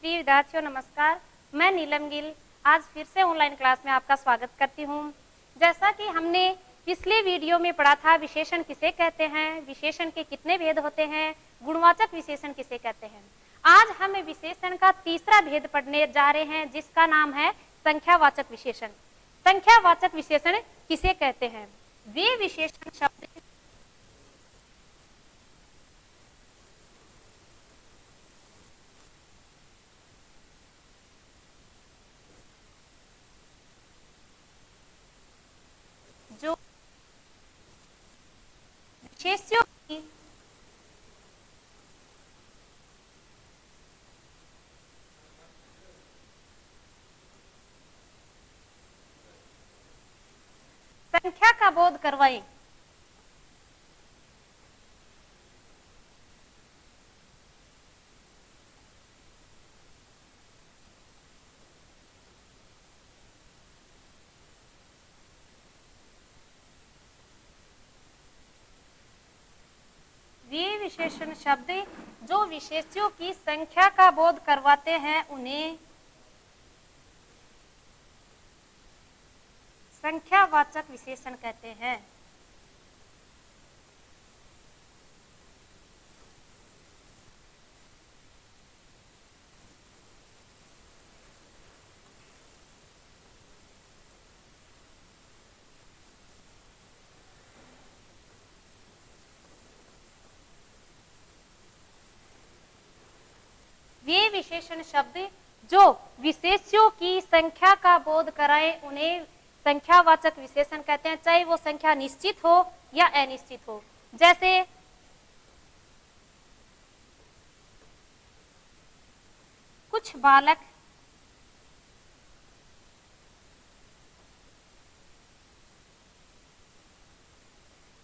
प्रिय विद्यार्थियों नमस्कार। मैं नीलम गिल आज फिर से ऑनलाइन क्लास में आपका स्वागत करती हूँ। जैसा कि हमने पिछले वीडियो में पढ़ा था विशेषण किसे कहते हैं, विशेषण के कितने भेद होते हैं, गुणवाचक विशेषण किसे कहते हैं। आज हम विशेषण का तीसरा भेद पढ़ने जा रहे हैं जिसका नाम है संख्यावाचक विशेषण। संख्यावाचक विशेषण किसे कहते हैं? वे विशेषण शब्द जो विशेष्यों की संख्या का बोध करवाएं। वे विशेषण शब्द जो विशेष्यों की संख्या का बोध करवाते हैं उन्हें संख्यावाचक विशेषण कहते हैं। वे विशेषण शब्द जो विशेष्यों की संख्या का बोध कराएं उन्हें संख्यावाचक विशेषण कहते हैं, चाहे वो संख्या निश्चित हो या अनिश्चित हो। जैसे कुछ बालक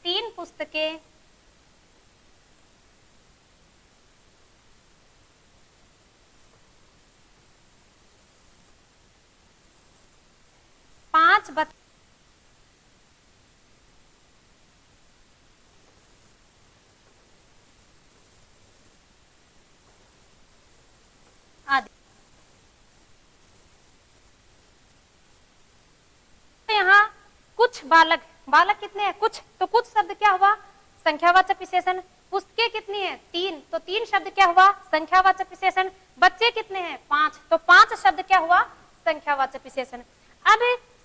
तीन पुस्तकें पांच बच्चे आदि। तो यहाँ कुछ बालक, बालक कितने हैं? कुछ, तो कुछ शब्द क्या हुआ? संख्यावाचक विशेषण। पुस्तकें कितनी है? तीन, तो तीन शब्द क्या हुआ? संख्यावाचक विशेषण। बच्चे कितने हैं? पांच, तो पांच शब्द क्या हुआ? संख्यावाचक विशेषण। अब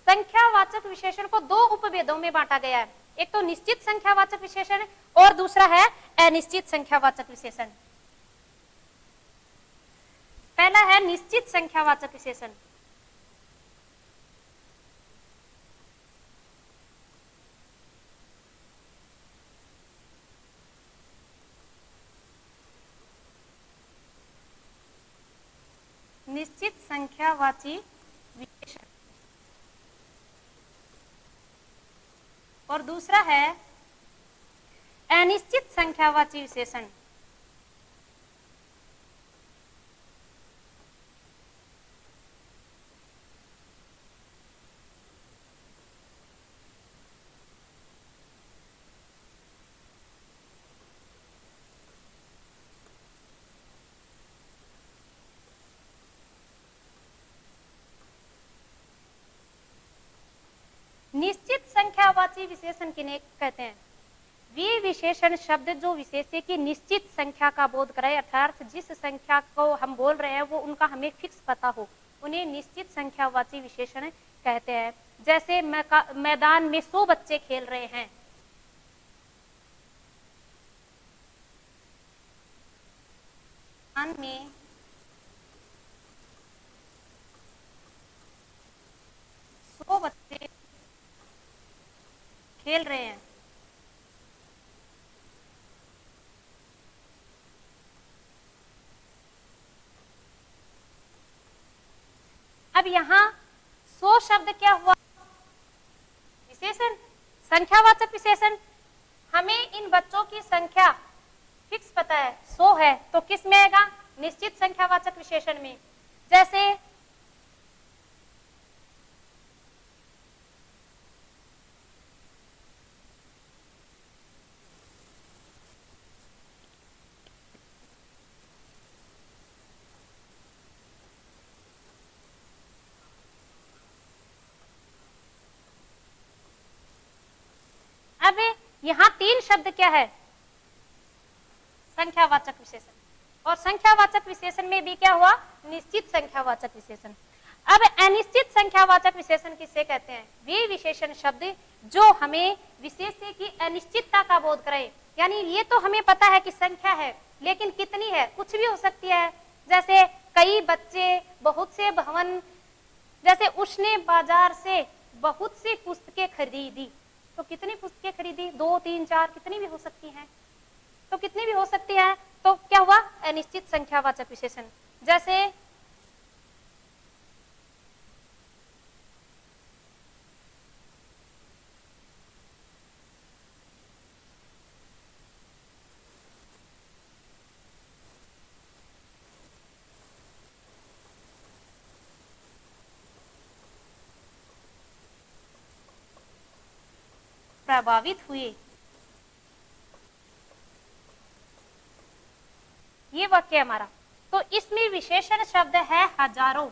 संख्यावाचक विशेषण को दो उपभेदों में बांटा गया है, एक तो निश्चित संख्यावाचक विशेषण और दूसरा है अनिश्चित संख्यावाचक विशेषण। पहला है निश्चित संख्यावाचक विशेषण। निश्चित संख्यावाची विशेषण और दूसरा है अनिश्चित संख्यावाची विशेषण। निश्चित संख्यावाची विशेषण किन्हें कहते हैं? वे विशेषण शब्द जो विशेष्य की निश्चित संख्या का बोध कराए, अर्थात जिस संख्या को हम बोल रहे हैं वो उनका हमें फिक्स पता हो, उन्हें निश्चित संख्यावाची विशेषण कहते हैं। जैसे मैदान में 100 बच्चे खेल रहे हैं, मैदान में 100 बच्चे खेल रहे हैं। अब यहाँ 100 शब्द क्या हुआ? विशेषण, संख्यावाचक विशेषण। हमें इन बच्चों की संख्या फिक्स पता है, 100 है, तो किस में आएगा? निश्चित संख्यावाचक विशेषण में। जैसे तीन शब्द क्या है? संख्यावाचक विशेषण। और संख्यावाचक विशेषण में भी क्या हुआ? निश्चित संख्यावाचक विशेषण। अब अनिश्चित संख्यावाचक विशेषण किसे कहते हैं? वे विशेषण शब्द जो हमें विशेष्य की अनिश्चितता का बोध करे। यानी ये तो हमें पता है कि संख्या है, लेकिन कितनी है? कुछ भी हो सकती है। जैसे कई बच्चे, बहुत से भवन, जैसे उसने बाजार से बहुत सी पुस्तकें खरीदी। तो कितनी पुस्तकें खरीदी? 2, 3, 4, कितनी भी हो सकती हैं। तो कितनी भी हो सकती है, तो क्या हुआ? अनिश्चित संख्यावाचक विशेषण। जैसे प्रभावित हुए, ये वाक्य हमारा। तो इसमें विशेषण शब्द है हजारों।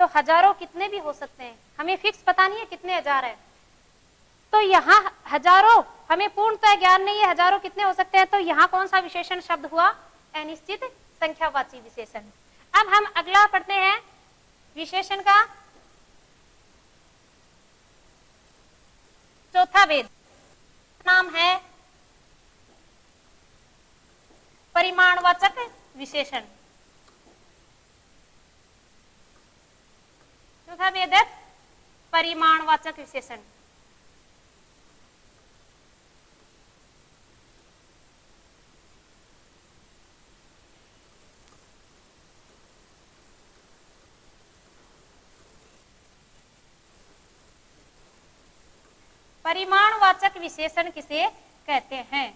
तो हजारों कितने भी हो सकते हैं, हमें फिक्स पता नहीं है कितने हजार है। तो यहाँ हजारों, हमें पूर्णतः ज्ञान नहीं है हजारों कितने हो सकते हैं। तो यहाँ कौन सा विशेषण शब्द हुआ? अनिश्चित संख्यावाची विशेषण। अब हम अगला पढ़ते हैं विशेषण का चौथा भेद, नाम है परिमाणवाचक विशेषण। चौथा भेद है परिमाणवाचक विशेषण। परिमाणवाचक विशेषण किसे कहते हैं?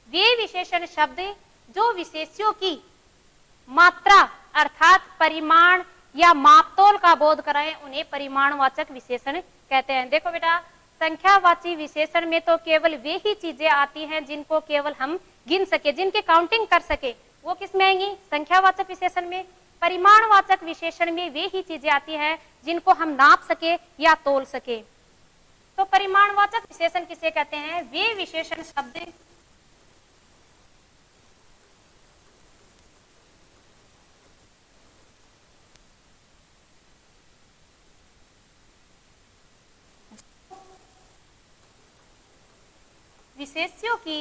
वे विशेषण शब्द जो विशेष्यों की मात्रा अर्थात परिमाण या मापतोल का बोध कराएं, उन्हें परिमाणवाचक विशेषण कहते हैं। देखो बेटा, संख्यावाची विशेषण में तो केवल वे ही चीजें आती हैं जिनको केवल हम गिन सके, जिनकी काउंटिंग कर सके, वो किस में आएंगी? संख्यावाचक विशेषण में। परिमाणवाचक विशेषण में वे ही चीजें आती हैं जिनको हम नाप सके या तोल सके। तो परिमाणवाचक विशेषण किसे कहते हैं? वे विशेषण शब्द विशेष्यों की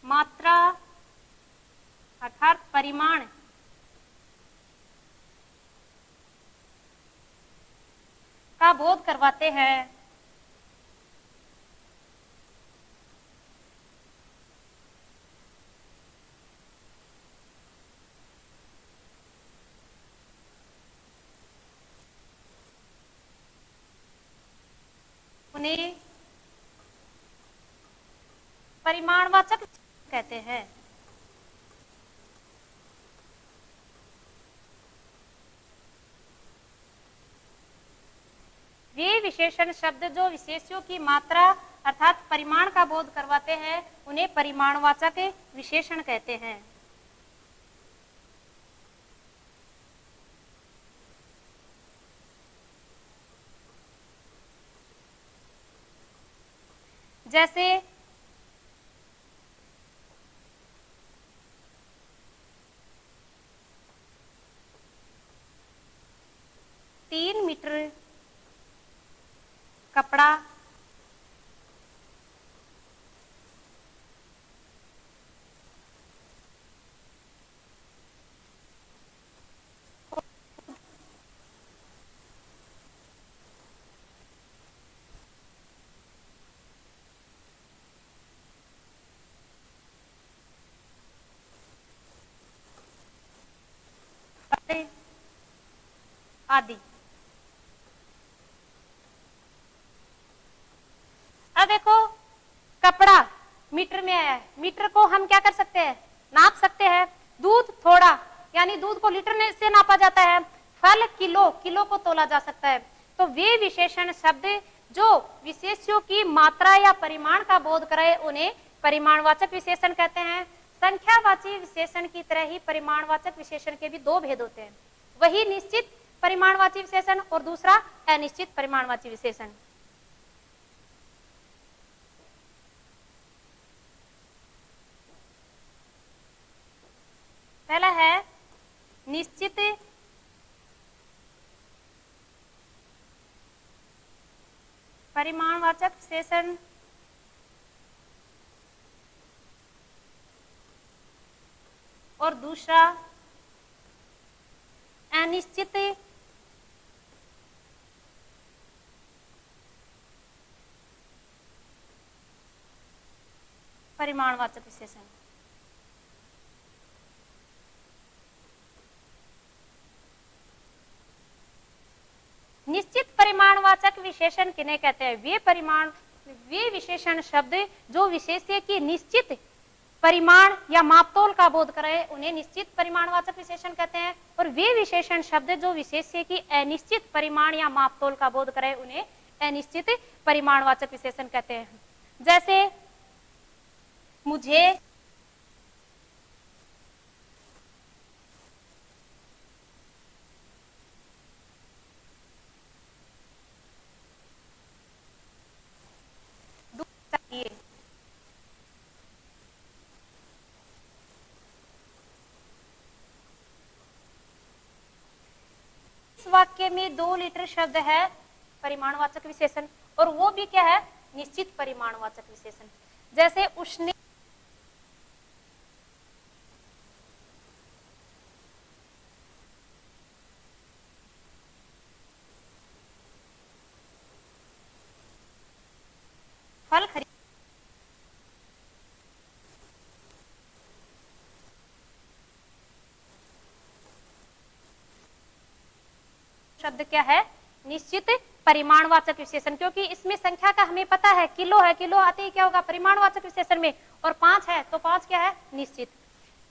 मात्रा अर्थात परिमाण का बोध करवाते हैं। उन्हें परिमाणवाचक कहते हैं। वे विशेषण शब्द जो विशेष्यों की मात्रा अर्थात परिमाण का बोध करवाते हैं, उन्हें परिमाणवाचक विशेषण कहते हैं। जैसे तीन मीटर कपड़ा आदि। अब देखो, कपड़ा मीटर में है, मीटर को हम क्या कर सकते हैं? नाप सकते हैं। दूध थोड़ा, यानी दूध को लीटर से नापा जाता है। फल किलो, किलो को तोला जा सकता है। तो वे विशेषण शब्द जो विशेष्यों की मात्रा या परिमाण का बोध कराए, उन्हें परिमाणवाचक विशेषण कहते हैं। संख्यावाची विशेषण की तरह ही परिमाणवाचक विशेषण के भी दो भेद होते हैं, वही निश्चित परिमाणवाची विशेषण और दूसरा अनिश्चित परिमाणवाची विशेषण। पहला है निश्चित परिमाणवाचक विशेषण और दूसरा अनिश्चित परिमाणवाचक विशेषण। निश्चित परिमाणवाचक विशेषण किन्हें कहते हैं? वे विशेषण शब्द जो विशेष्य की निश्चित परिमाण या मापतोल का बोध करे उन्हें निश्चित परिमाणवाचक विशेषण कहते हैं, और वे विशेषण शब्द जो विशेष्य की अनिश्चित परिमाण या मापतोल का बोध करे उन्हें अनिश्चित परिमाणवाचक विशेषण कहते हैं। जैसे मुझे, दूध चाहिए, इस वाक्य में 2 लीटर शब्द है परिमाणवाचक विशेषण, और वो भी क्या है? निश्चित परिमाणवाचक विशेषण। जैसे उसने फल खरीद, शब्द क्या है? निश्चित परिमाणवाचक विशेषण, क्योंकि इसमें संख्या का हमें पता है, किलो है, किलो आते ही क्या होगा? परिमाणवाचक विशेषण में, और 5 है तो 5 क्या है? निश्चित।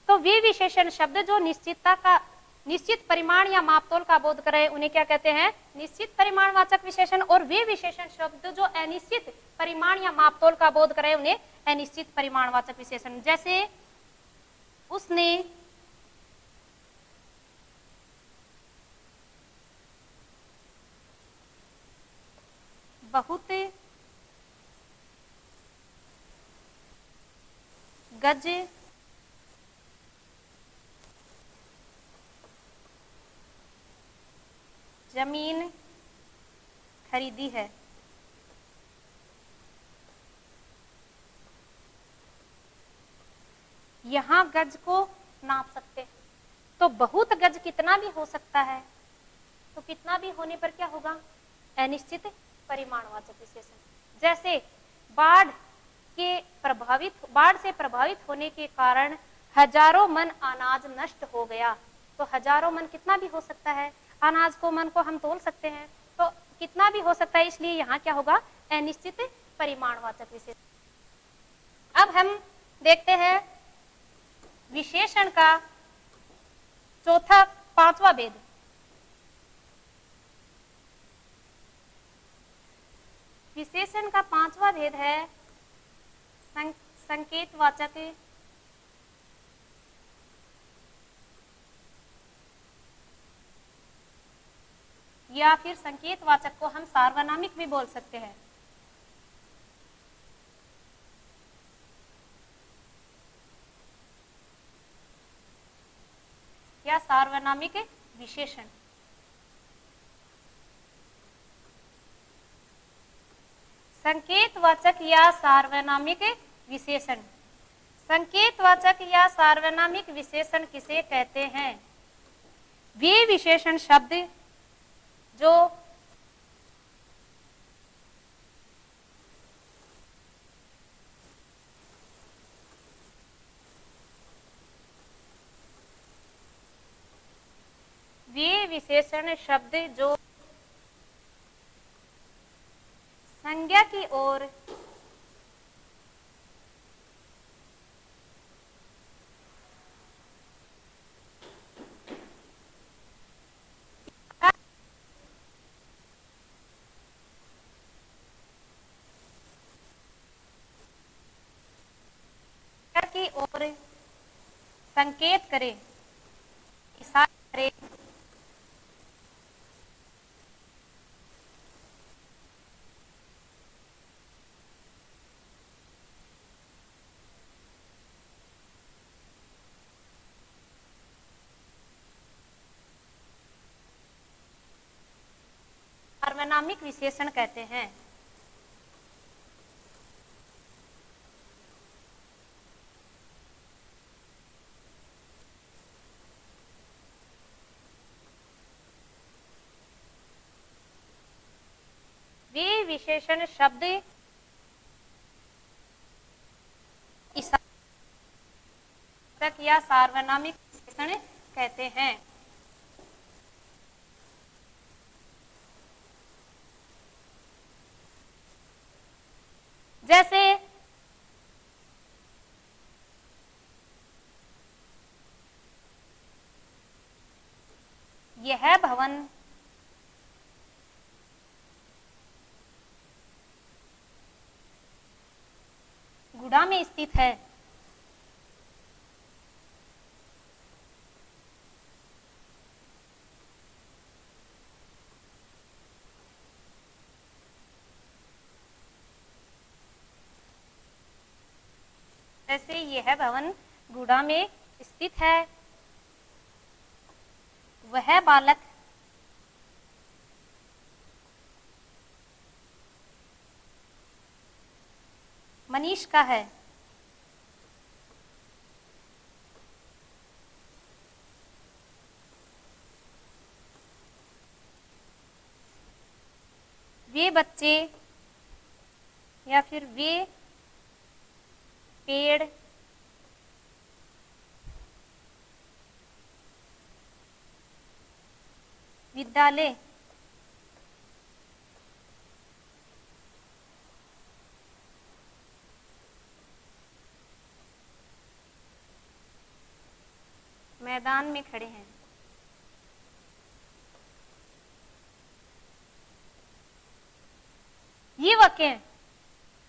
तो वे विशेषण शब्द जो निश्चित परिमाण या मापतोल का बोध करे उन्हें क्या कहते हैं? निश्चित परिमाणवाचक विशेषण, और वे विशेषण शब्द जो अनिश्चित परिमाण या मापतोल का बोध करे उन्हें अनिश्चित परिमाणवाचक विशेषण। जैसे उसने बहुत गज जमीन खरीदी है। यहां गज को नाप सकते हैं, तो बहुत गज कितना भी हो सकता है, तो कितना भी होने पर क्या होगा? अनिश्चित परिमाणवाचक विशेषण। जैसे बाढ़ से प्रभावित होने के कारण हजारों मन अनाज नष्ट हो गया, तो हजारों मन कितना भी हो सकता है? अनाज को मन को हम तोल सकते हैं, तो कितना भी हो सकता है, इसलिए यहाँ क्या होगा? अनिश्चित परिमाणवाचक विशेषण। अब हम देखते हैं विशेषण का पांचवा भेद। विशेषण का पांचवा भेद है संकेतवाचक या फिर संकेतवाचक को हम सार्वनामिक भी बोल सकते हैं। या सार्वनामिक विशेषण। संकेतवाचक या सार्वनामिक विशेषण। संकेतवाचक या सार्वनामिक विशेषण किसे कहते हैं? वे विशेषण शब्द जो संज्ञा की ओर संकेत करे, इशारा करे, सार्वनामिक विशेषण कहते हैं। वे विशेषण शब्द इशारक या सार्वनामिक विशेषण कहते हैं। जैसे यह भवन गुड़ा में स्थित है। जैसे यह भवन गुड़ा में स्थित है। वह बालक मनीष का है। वे बच्चे या फिर वे पेड़ विद्यालय मैदान में खड़े हैं। ये वाक्य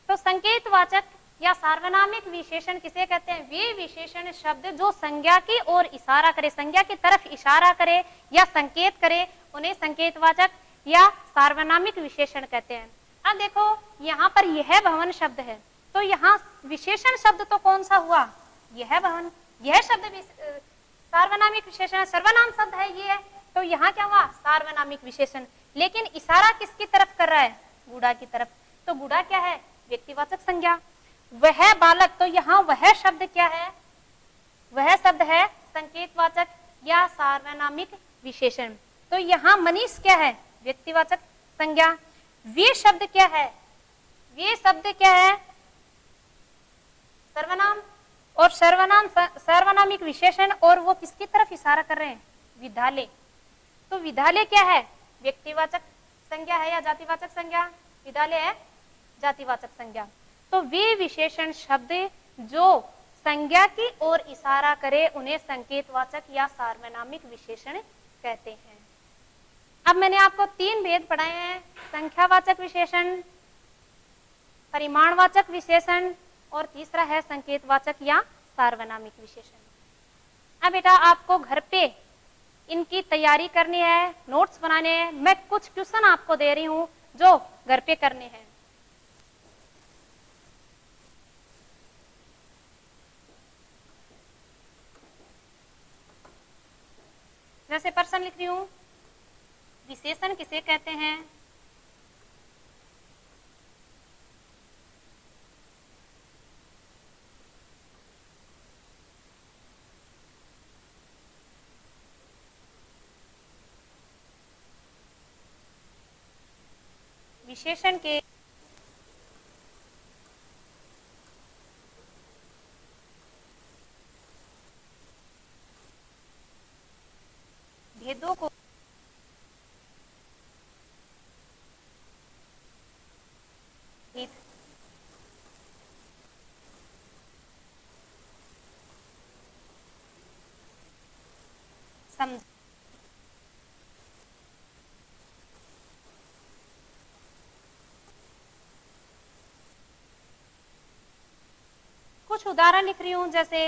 तो संकेतवाचक या सार्वनामिक विशेषण किसे कहते हैं? वे विशेषण शब्द जो संज्ञा की ओर इशारा करे, संज्ञा की तरफ इशारा करे या संकेत करे, उन्हें संकेतवाचक या सार्वनामिक विशेषण कहते हैं। अब देखो यहाँ पर यह भवन शब्द है, तो यहाँ विशेषण शब्द तो कौन सा हुआ? यह भवन। यह शब्द सार्वनामिक विशेषण, सर्वनाम शब्द है ये, तो यहाँ क्या हुआ? सार्वनामिक विशेषण। लेकिन इशारा किसकी तरफ कर रहा है? गुड़ा की तरफ। तो गुड़ा क्या है? व्यक्तिवाचक संज्ञा। वह बालक, तो यहाँ वह शब्द क्या है? वह शब्द है संकेतवाचक या सार्वनामिक विशेषण। तो यहाँ मनीष क्या है? व्यक्तिवाचक संज्ञा। वे शब्द क्या है? वे शब्द क्या है? सर्वनाम। और सर्वनाम सार्वनामिक विशेषण, और वो किसकी तरफ इशारा कर रहे हैं? विद्यालय। तो विद्यालय क्या है? व्यक्तिवाचक संज्ञा है या जातिवाचक संज्ञा? विद्यालय है जातिवाचक संज्ञा। तो वे विशेषण शब्द जो संज्ञा की ओर इशारा करे उन्हें संकेतवाचक या सार्वनामिक विशेषण कहते हैं। अब मैंने आपको 3 भेद पढ़ाए हैं: संख्यावाचक विशेषण, परिमाणवाचक विशेषण, और तीसरा है संकेतवाचक या सार्वनामिक विशेषण। अब बेटा आपको घर पे इनकी तैयारी करनी है, नोट्स बनाने हैं। मैं कुछ क्वेश्चन आपको दे रही हूं जो घर पे करने हैं। जैसे प्रश्न लिख रही हूं, विशेषण किसे कहते हैं? विशेषण के भेदों को समझ। कुछ उदाहरण लिख रही हूं, जैसे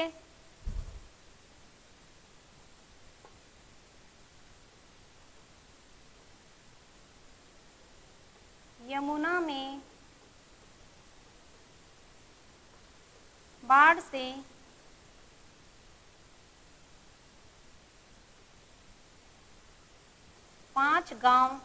यमुना में बाढ़ से पांच गांव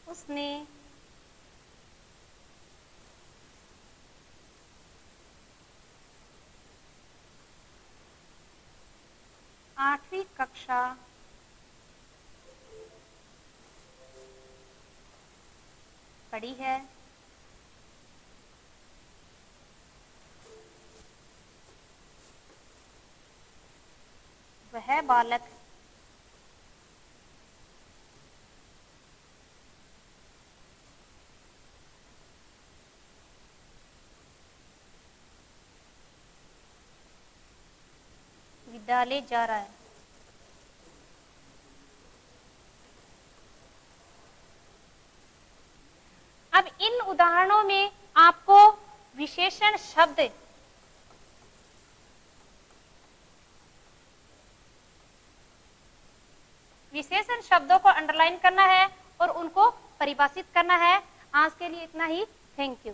उसने आठवीं कक्षा पढ़ी है। वह बालक विद्यालय जा रहा है। अब इन उदाहरणों में आपको विशेषण शब्द विशेषण शब्दों को अंडरलाइन करना है और उनको परिभाषित करना है। आज के लिए इतना ही। Thank you.